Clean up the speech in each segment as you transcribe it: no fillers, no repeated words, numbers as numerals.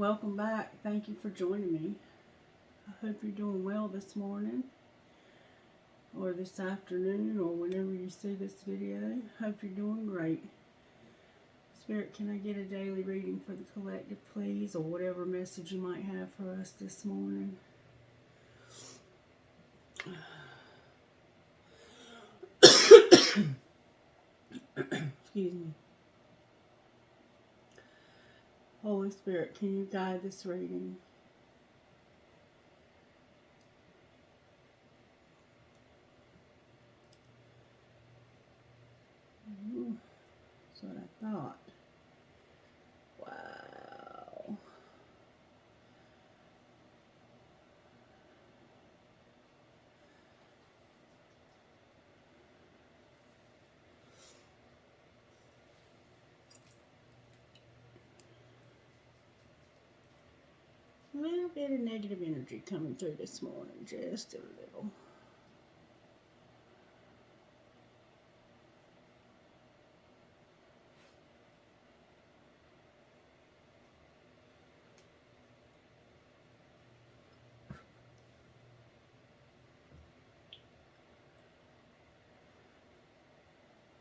Welcome back. Thank you for joining me. I hope you're doing well this morning or this afternoon or whenever you see this video. Hope you're doing great. Spirit, can I get a daily reading for the collective, please, or whatever message you might have for us this morning? Excuse me. Holy Spirit, can you guide this reading? Ooh, that's what I thought. Wow. A little bit of negative energy coming through this morning, just a little.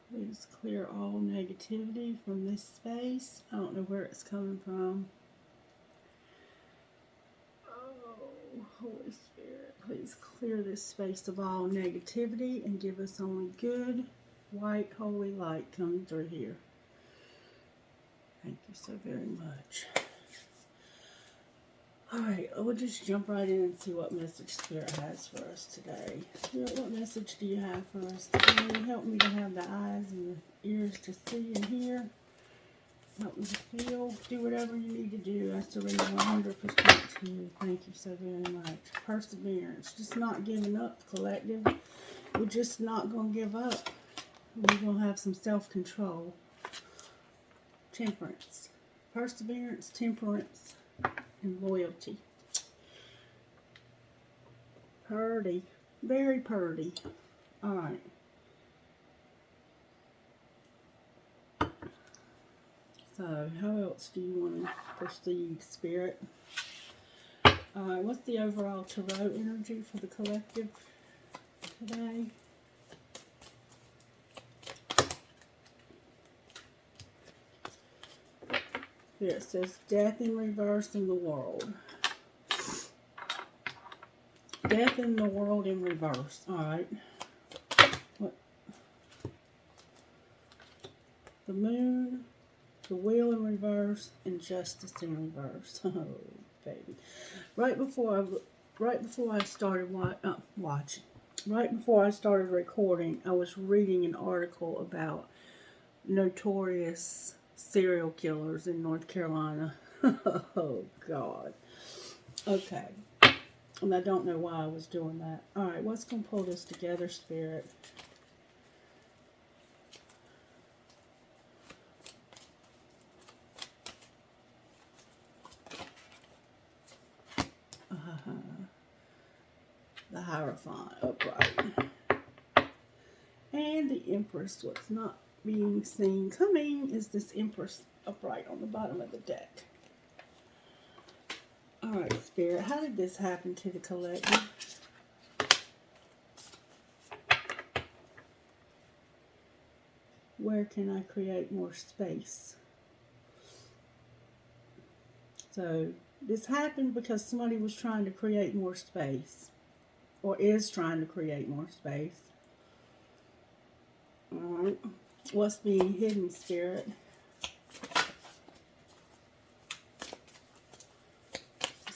Please clear all negativity from this space. I don't know where it's coming from. Oh, Holy Spirit, please clear this space of all negativity and give us only good, white, holy light coming through here. Thank you so very much. Alright, we'll just jump right in and see what message Spirit has for us today. Spirit, what message do you have for us today? Help me to have the eyes and the ears to see and hear. Help me to feel. Do whatever you need to do. I surrender 100% to you. Thank you so very much. Perseverance. Just not giving up, collective. We're just not going to give up. We're going to have some self-control. Temperance. Perseverance, temperance, and loyalty. Purdy. Very purdy. Alright. So, how else do you want to proceed, Spirit? Alright, what's the overall tarot energy for the collective today? Here it says death in reverse in the world. Death in the world in reverse. Alright. What? The moon, the wheel in reverse, and justice in reverse. Oh, baby. Right before I started watching. Right before I started recording, I was reading an article about notorious serial killers in North Carolina. Oh, God. Okay. And I don't know why I was doing that. Alright, what's going to pull this together, Spirit? The Hierophant upright. And the Empress, what's not being seen coming is this Empress upright on the bottom of the deck. Alright, Spirit, how did this happen to the collective? Where can I create more space? So, this happened because somebody was trying to create more space. Or is trying to create more space. Alright. What's being hidden, Spirit?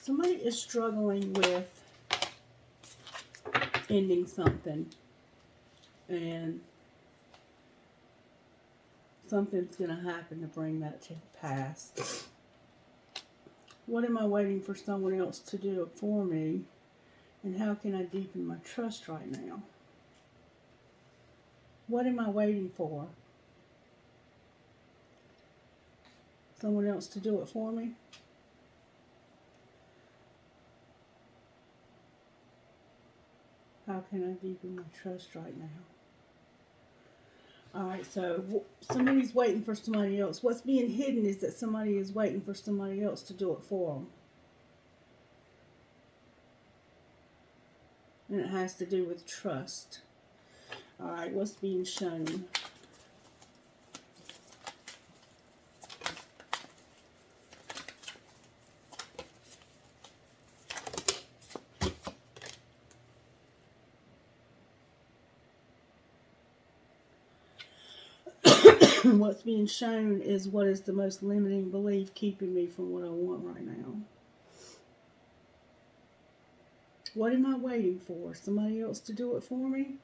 Somebody is struggling with ending something. And something's going to happen to bring that to pass. What am I waiting for someone else to do it for me? And how can I deepen my trust right now? What am I waiting for? Someone else to do it for me? How can I deepen my trust right now? Alright, so somebody's waiting for somebody else. What's being hidden is that somebody is waiting for somebody else to do it for them. And it has to do with trust. Alright, what's being shown? What's being shown is what is the most limiting belief keeping me from what I want right now. What am I waiting for? Somebody else to do it for me?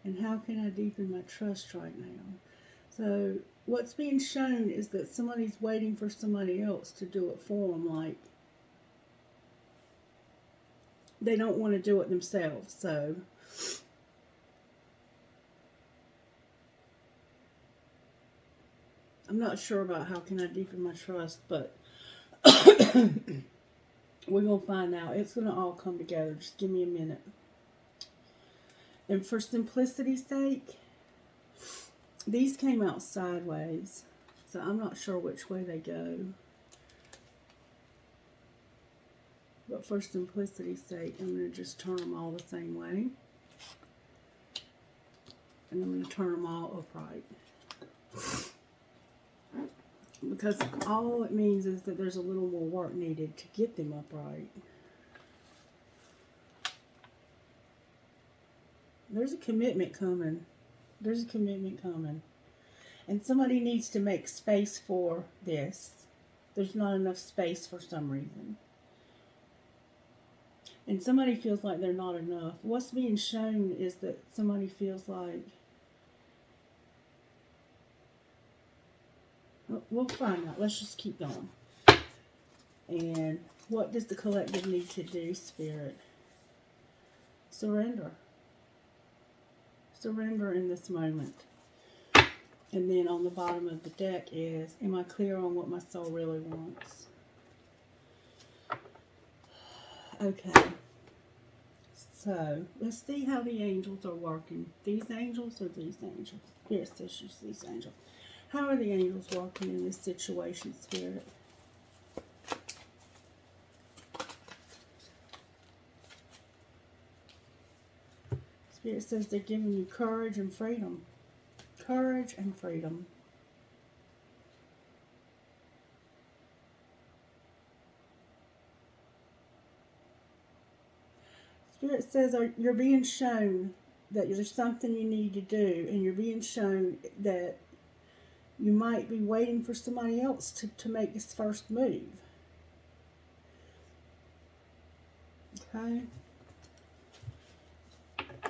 And how can I deepen my trust right now? So what's being shown is that somebody's waiting for somebody else to do it for them. Like, they don't want to do it themselves. So I'm not sure about how can I deepen my trust, but we're going to find out. It's going to all come together. Just give me a minute. And for simplicity's sake, these came out sideways, so I'm not sure which way they go. But for simplicity's sake, I'm going to just turn them all the same way. And I'm going to turn them all upright. Because all it means is that there's a little more work needed to get them upright. There's a commitment coming. There's a commitment coming. And somebody needs to make space for this. There's not enough space for some reason. And somebody feels like they're not enough. What's being shown is that somebody feels like... We'll find out. Let's just keep going. And what does the collective need to do, Spirit? Surrender. Surrender in this moment. And then on the bottom of the deck is, am I clear on what my soul really wants? Okay. So, let's see how the angels are working. These angels or these angels? Here it says these angels. How are the angels working in this situation, Spirit? Spirit says they're giving you courage and freedom. Courage and freedom. Spirit says you're being shown that there's something you need to do, and you're being shown that you might be waiting for somebody else to make this first move. Okay?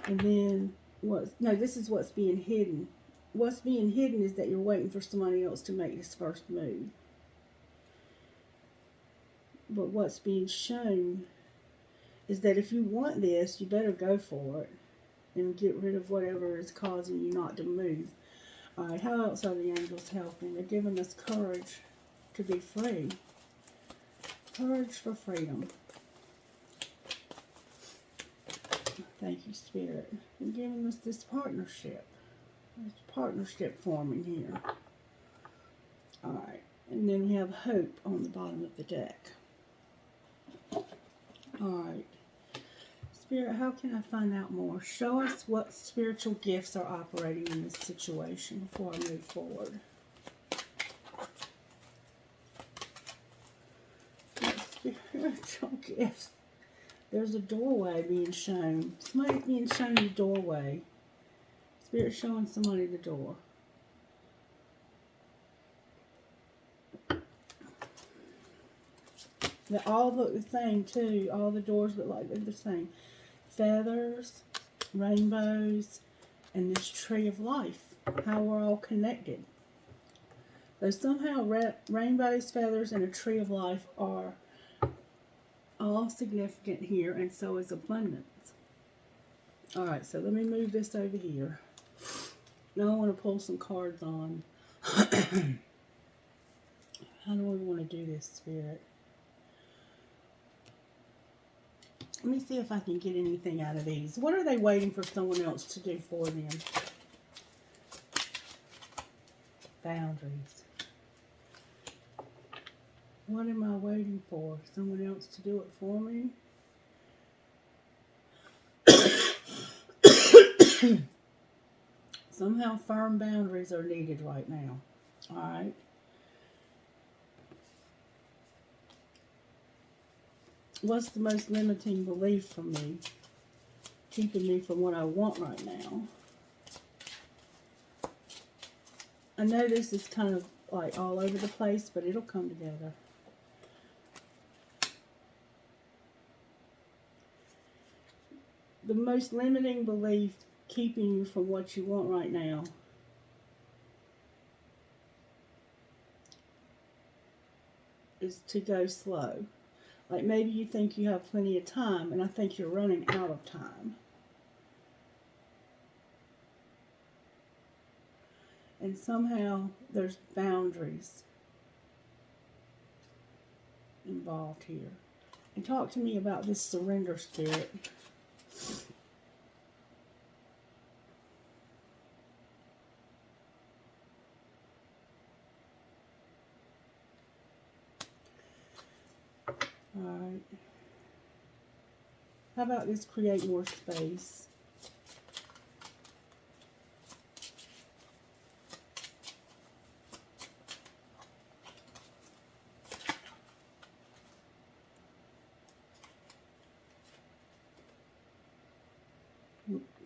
And then, this is what's being hidden. What's being hidden is that you're waiting for somebody else to make this first move. But what's being shown is that if you want this, you better go for it and get rid of whatever is causing you not to move. Alright, how else are the angels helping? They're giving us courage to be free. Courage for freedom. Thank you, Spirit. They're giving us this partnership. There's partnership forming here. Alright, and then we have hope on the bottom of the deck. Alright. Spirit, how can I find out more? Show us what spiritual gifts are operating in this situation before I move forward. What spiritual gifts? There's a doorway being shown. Somebody's being shown the doorway. Spirit showing somebody the door. They all look the same too. All the doors look like they're the same. Feathers, rainbows, and this tree of life. How we're all connected. So somehow rainbows, feathers, and a tree of life are all significant here, and so is abundance. Alright, so let me move this over here. Now I want to pull some cards on. How do I want to do this, Spirit? Let me see if I can get anything out of these. What are they waiting for someone else to do for them? Boundaries. What am I waiting for? Someone else to do it for me? Somehow firm boundaries are needed right now. Alright? What's the most limiting belief for me? Keeping me from what I want right now? I know this is kind of like all over the place, but it'll come together. The most limiting belief keeping you from what you want right now is to go slow. Like maybe you think you have plenty of time, and I think you're running out of time. And somehow there's boundaries involved here. And talk to me about this surrender spirit. Alright. How about this create more space?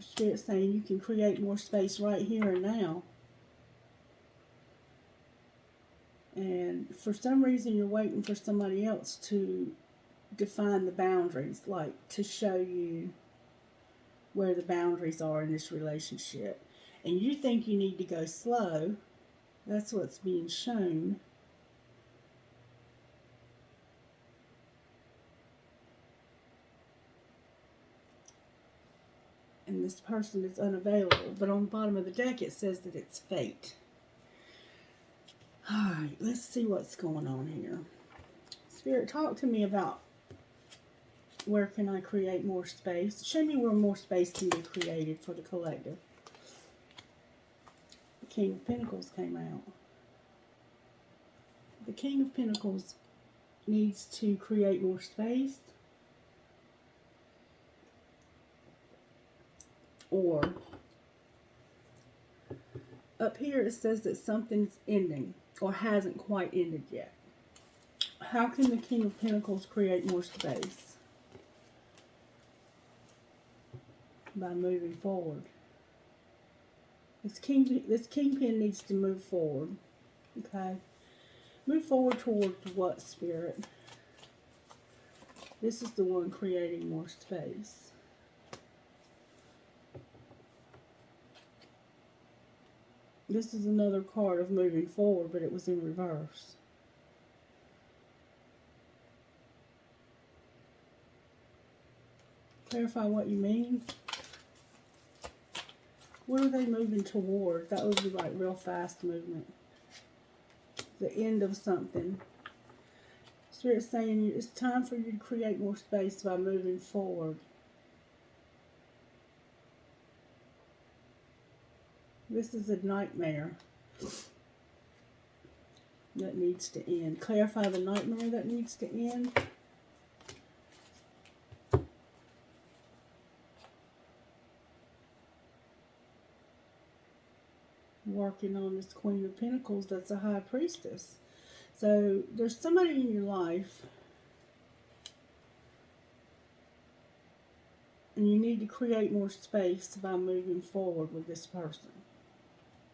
Spirit saying you can create more space right here and now. And for some reason you're waiting for somebody else to define the boundaries, like to show you where the boundaries are in this relationship. And you think you need to go slow. That's what's being shown. And this person is unavailable. But on the bottom of the deck it says that it's fate. Alright, let's see what's going on here. Spirit, talk to me about where can I create more space. Show me where more space can be created for the collective. The King of Pentacles came out. The King of Pentacles needs to create more space. Or up here it says that something's ending or hasn't quite ended yet. How can the King of Pentacles create more space? By moving forward. This kingpin needs to move forward. Okay? Move forward towards what, Spirit? This is the one creating more space. This is another card of moving forward, but it was in reverse. Clarify what you mean. What are they moving toward? That would be like real fast movement. The end of something. Spirit's saying it's time for you to create more space by moving forward. This is a nightmare that needs to end. Clarify the nightmare that needs to end. Working on this Queen of Pentacles that's a High Priestess. So there's somebody in your life and you need to create more space by moving forward with this person.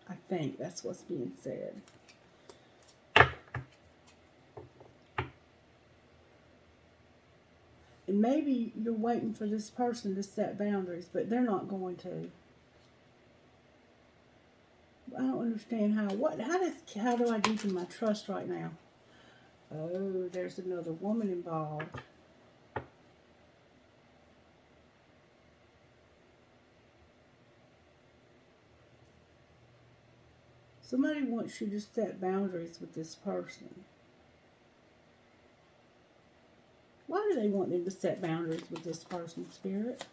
I think that's what's being said. And maybe you're waiting for this person to set boundaries, but they're not going to. I don't understand how do I deepen my trust right now? Oh, there's another woman involved. Somebody wants you to set boundaries with this person. Why do they want them to set boundaries with this person, Spirit?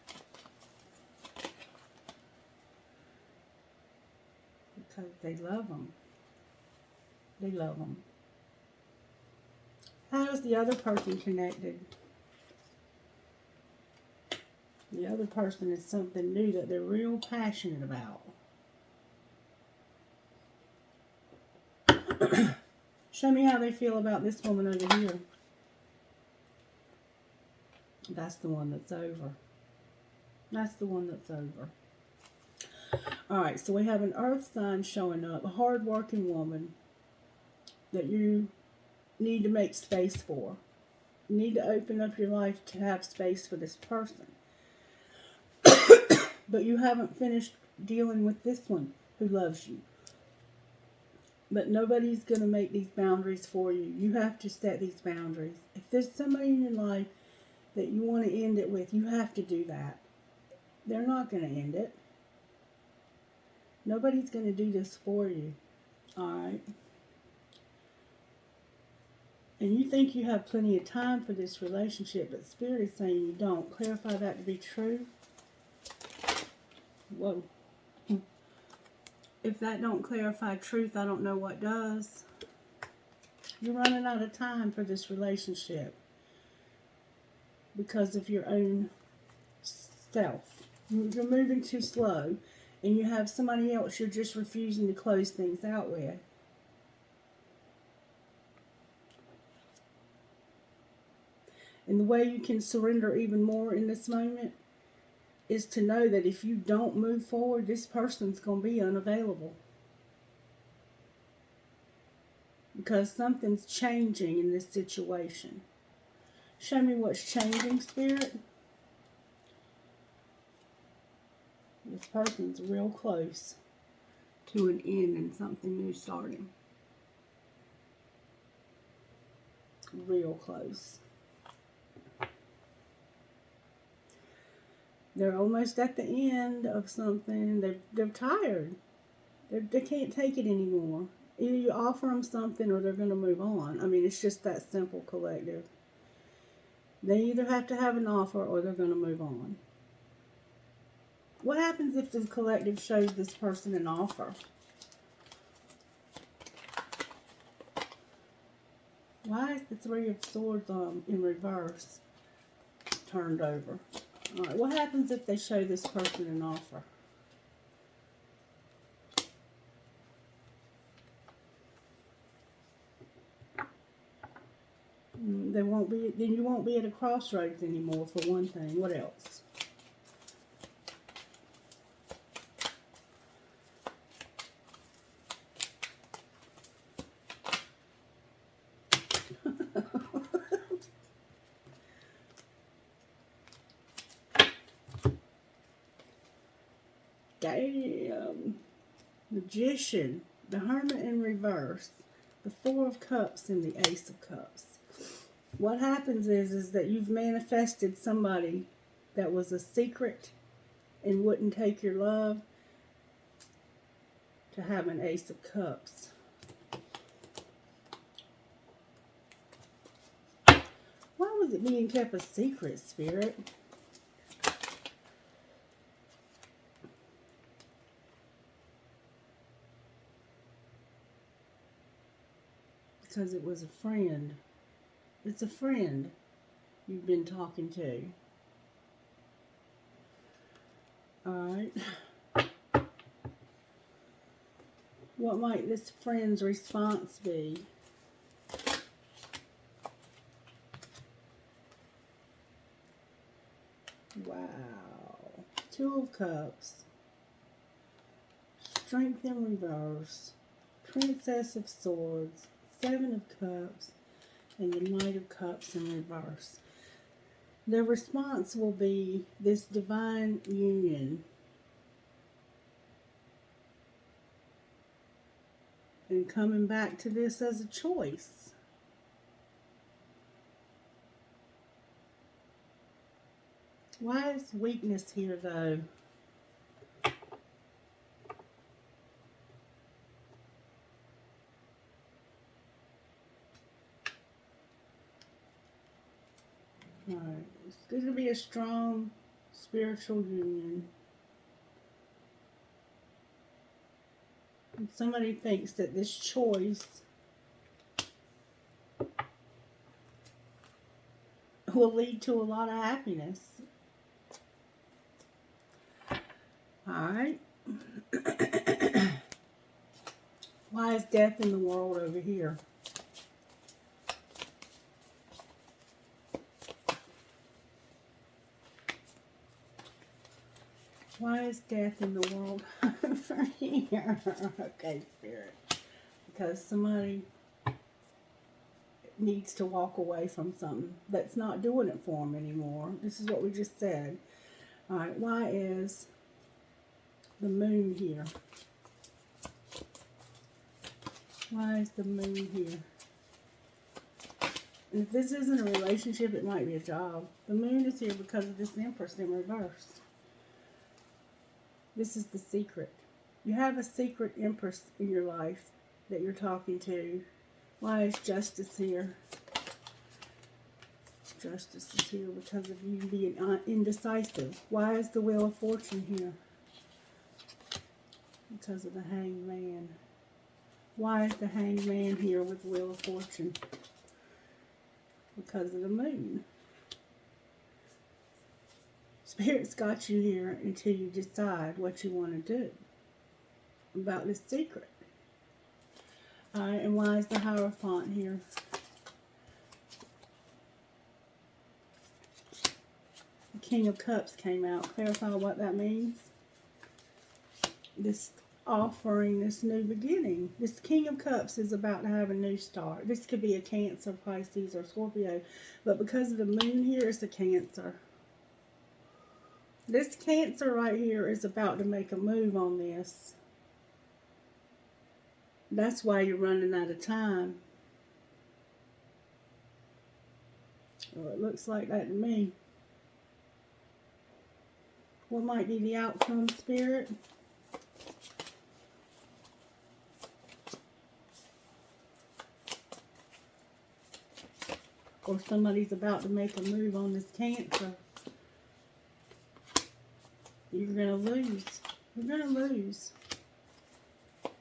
Because they love them. They love them. How is the other person connected? The other person is something new that they're real passionate about. Show me how they feel about this woman over here. That's the one that's over. That's the one that's over. Alright, so we have an earth sign showing up. A hard-working woman that you need to make space for. You need to open up your life to have space for this person. But you haven't finished dealing with this one who loves you. But nobody's going to make these boundaries for you. You have to set these boundaries. If there's somebody in your life that you want to end it with, you have to do that. They're not going to end it. Nobody's going to do this for you. Alright? And you think you have plenty of time for this relationship, but Spirit is saying you don't. Clarify that to be true. Whoa. If that don't clarify truth, I don't know what does. You're running out of time for this relationship because of your own self. You're moving too slow, and you have somebody else you're just refusing to close things out with. And the way you can surrender even more in this moment is to know that if you don't move forward, this person's going to be unavailable. Because something's changing in this situation. Show me what's changing, Spirit. This person's real close to an end and something new starting. Real close. They're almost at the end of something. They're tired. They can't take it anymore. Either you offer them something or they're going to move on. I mean, it's just that simple, collective. They either have to have an offer or they're going to move on. What happens if the collective shows this person an offer? Why is the Three of Swords in reverse turned over? Alright, what happens if they show this person an offer? They won't be, then you won't be at a crossroads anymore, for one thing. What else? Damn. Magician. The Hermit in reverse. The Four of Cups and the Ace of Cups. What happens is that you've manifested somebody that was a secret and wouldn't take your love to have an Ace of Cups. Why was it being kept a secret, Spirit? Because it was a friend. It's a friend you've been talking to. Alright. What might this friend's response be? Wow. Two of Cups. Strength in reverse. Princess of Swords. Seven of Cups. And the Knight of Cups in reverse. Their response will be this divine union. And coming back to this as a choice. Why is weakness here, though? Alright, it's going to be a strong spiritual union. And somebody thinks that this choice will lead to a lot of happiness. Alright. Why is death in the world over here? Why is death in the world over here? Okay, Spirit. Because somebody needs to walk away from something that's not doing it for them anymore. This is what we just said. Alright, why is the moon here? Why is the moon here? And if this isn't a relationship, it might be a job. The moon is here because of this Empress in reverse. This is the secret. You have a secret Empress in your life that you're talking to. Why is Justice here? Justice is here because of you being indecisive. Why is the Wheel of Fortune here? Because of the Hanged Man. Why is the Hanged Man here with the Wheel of Fortune? Because of the moon. Spirit's got you here until you decide what you want to do about this secret. Alright, and why is the Hierophant here? The King of Cups came out. Clarify what that means. This offering, this new beginning. This King of Cups is about to have a new start. This could be a Cancer, Pisces, or Scorpio. But because of the moon here, it's a Cancer. This Cancer right here is about to make a move on this. That's why you're running out of time. Well, it looks like that to me. What might be the outcome, Spirit? Or somebody's about to make a move on this Cancer. You're going to lose. You're going to lose.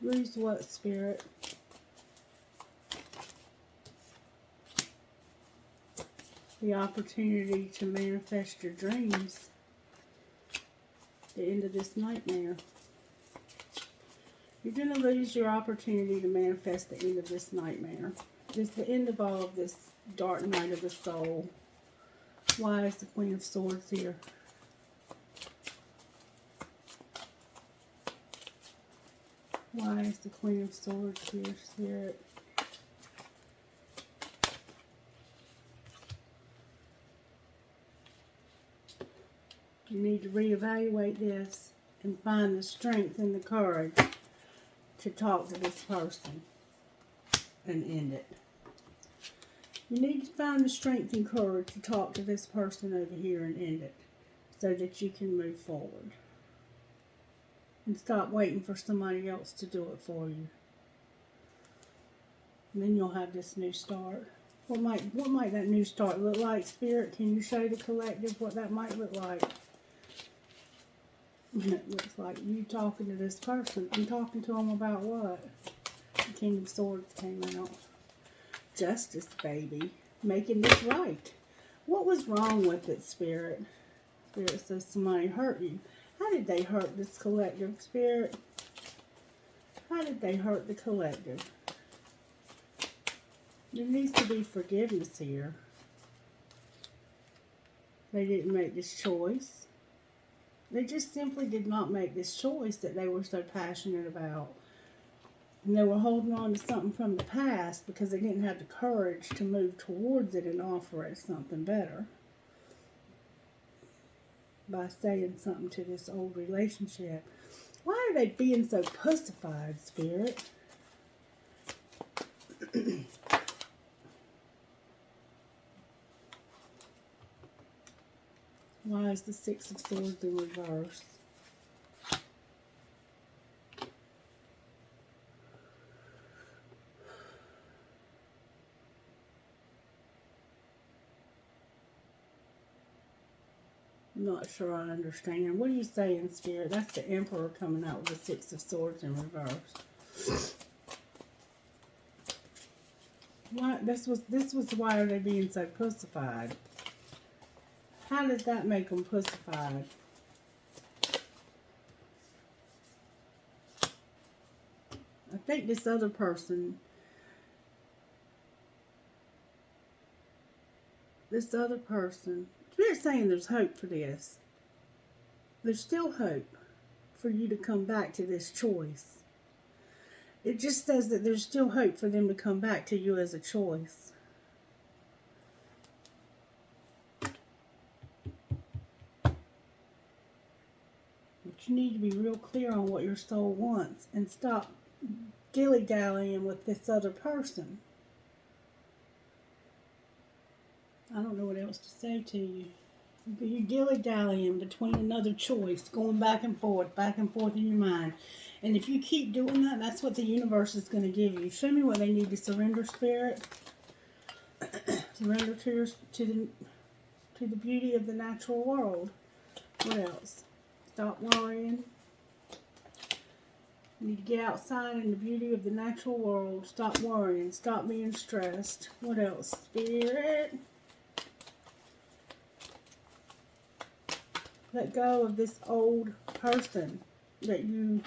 Lose what, Spirit? The opportunity to manifest your dreams. The end of this nightmare. You're going to lose your opportunity to manifest the end of this nightmare. It's the end of all of this dark night of the soul. Why is the Queen of Swords here? Why is the Queen of Swords here, Spirit? You need to reevaluate this and find the strength and the courage to talk to this person and end it. You need to find the strength and courage to talk to this person over here and end it so that you can move forward. And stop waiting for somebody else to do it for you. And then you'll have this new start. What might that new start look like, Spirit? Can you show the collective what that might look like? It looks like you talking to this person. I'm talking to them about what? The King of Swords came out. Justice, baby. Making this right. What was wrong with it, Spirit? Spirit says somebody hurt you. How did they hurt this collective, Spirit? How did they hurt the collective? There needs to be forgiveness here. They didn't make this choice. They just simply did not make this choice that they were so passionate about. And they were holding on to something from the past because they didn't have the courage to move towards it and offer it something better. By saying something to this old relationship. Why are they being so pussified, Spirit? Why is the Six of Swords in reverse? I'm not sure I understand. What are you saying, Spirit? That's the Emperor coming out with the Six of Swords in reverse. Why? This was why are they being so pussified? How does that make them pussified? I think this other person, Spirit's saying there's hope for this. There's still hope for you to come back to this choice. It just says that there's still hope for them to come back to you as a choice. But you need to be real clear on what your soul wants and stop dilly-dallying with this other person. I don't know what else to say to you. You're dilly-dallying between another choice, going back and forth in your mind. And if you keep doing that, that's what the universe is going to give you. Show me what they need to surrender, Spirit. Surrender to the beauty of the natural world. What else? Stop worrying. You need to get outside in the beauty of the natural world. Stop worrying. Stop being stressed. What else? Spirit. Let go of this old person that you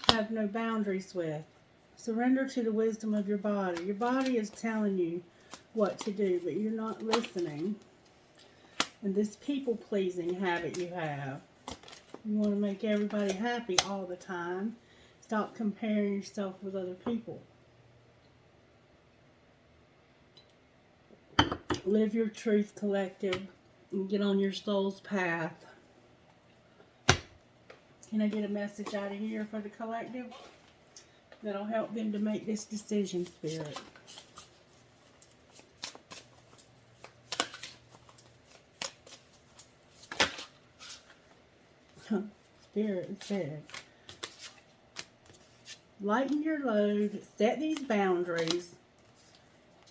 have no boundaries with. Surrender to the wisdom of your body. Your body is telling you what to do, but you're not listening. And this people-pleasing habit you have. You want to make everybody happy all the time. Stop comparing yourself with other people. Live your truth, collective, and get on your soul's path. Can I get a message out of here for the collective that'll help them to make this decision, Spirit? Spirit said, lighten your load, set these boundaries,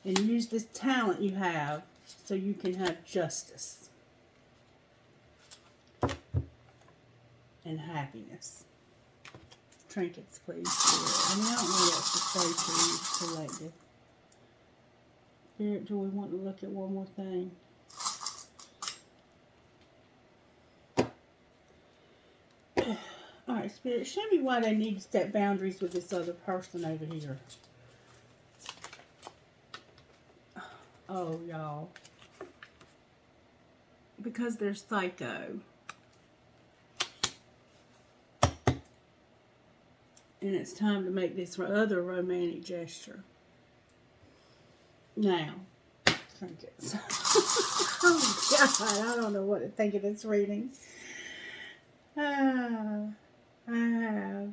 and use this talent you have so you can have justice and happiness. Trinkets, please, Spirit. I mean, I don't know what to say to you, collective. Spirit, do we want to look at one more thing? Alright, Spirit, show me why they need to set boundaries with this other person over here. Oh, y'all. Because they're psycho. And it's time to make this other romantic gesture. Now, trinkets. Oh, God, I don't know what to think of this reading. I have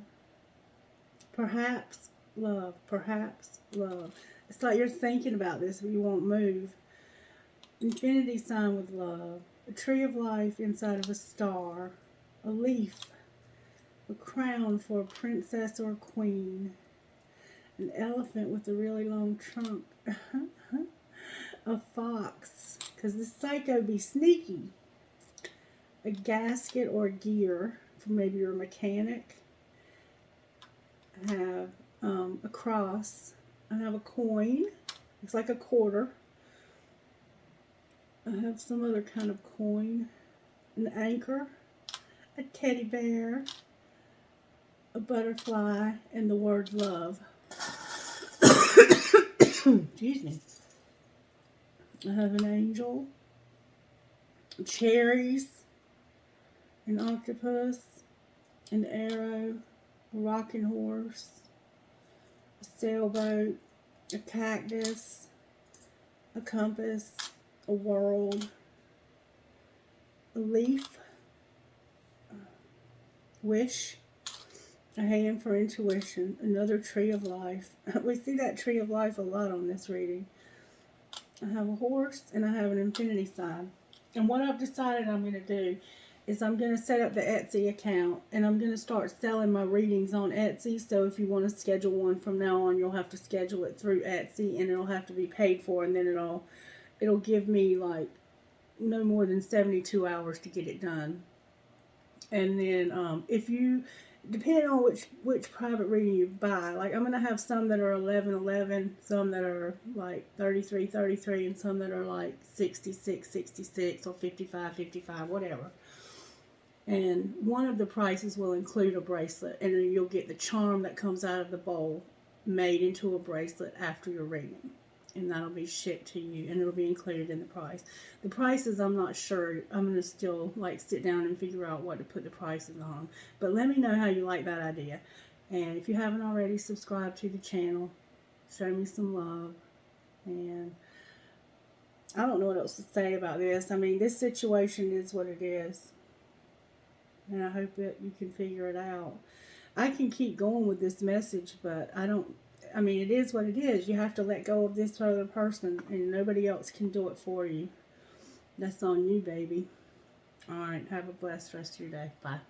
perhaps love. It's like you're thinking about this, but you won't move. Infinity sign with love. A tree of life inside of a star. A leaf. A crown for a princess or a queen. An elephant with a really long trunk. A fox, because this psycho be sneaky. A gasket or a gear for maybe you're a mechanic. I have a cross. I have a coin. It's like a quarter. I have some other kind of coin. An anchor. A teddy bear. A butterfly. And the word love. Excuse me. I have an angel. Cherries. An octopus, an arrow, a rocking horse, a sailboat, a cactus, a compass, a world, a leaf, wish, a hand for intuition, another tree of life. We see that tree of life a lot on this reading. I have a horse and I have an infinity sign. And what I've decided I'm going to do is I'm going to set up the Etsy account and I'm going to start selling my readings on Etsy. So if you want to schedule one from now on, you'll have to schedule it through Etsy and it'll have to be paid for, and then it'll give me like no more than 72 hours to get it done. And then if you depending on which private reading you buy. Like, I'm going to have some that are 11:11, some that are like 33:33, and some that are like 66:66 or 55:55, whatever. And one of the prices will include a bracelet, and then you'll get the charm that comes out of the bowl made into a bracelet after your reading. And that'll be shipped to you, and it'll be included in the price. The prices, I'm not sure. I'm going to still like sit down and figure out what to put the prices on. But let me know how you like that idea. And if you haven't already, subscribe to the channel. Show me some love. And I don't know what else to say about this. I mean, this situation is what it is. And I hope that you can figure it out. I can keep going with this message, but I mean, it is what it is. You have to let go of this other person, and nobody else can do it for you. That's on you, baby. All right, have a blessed rest of your day. Bye.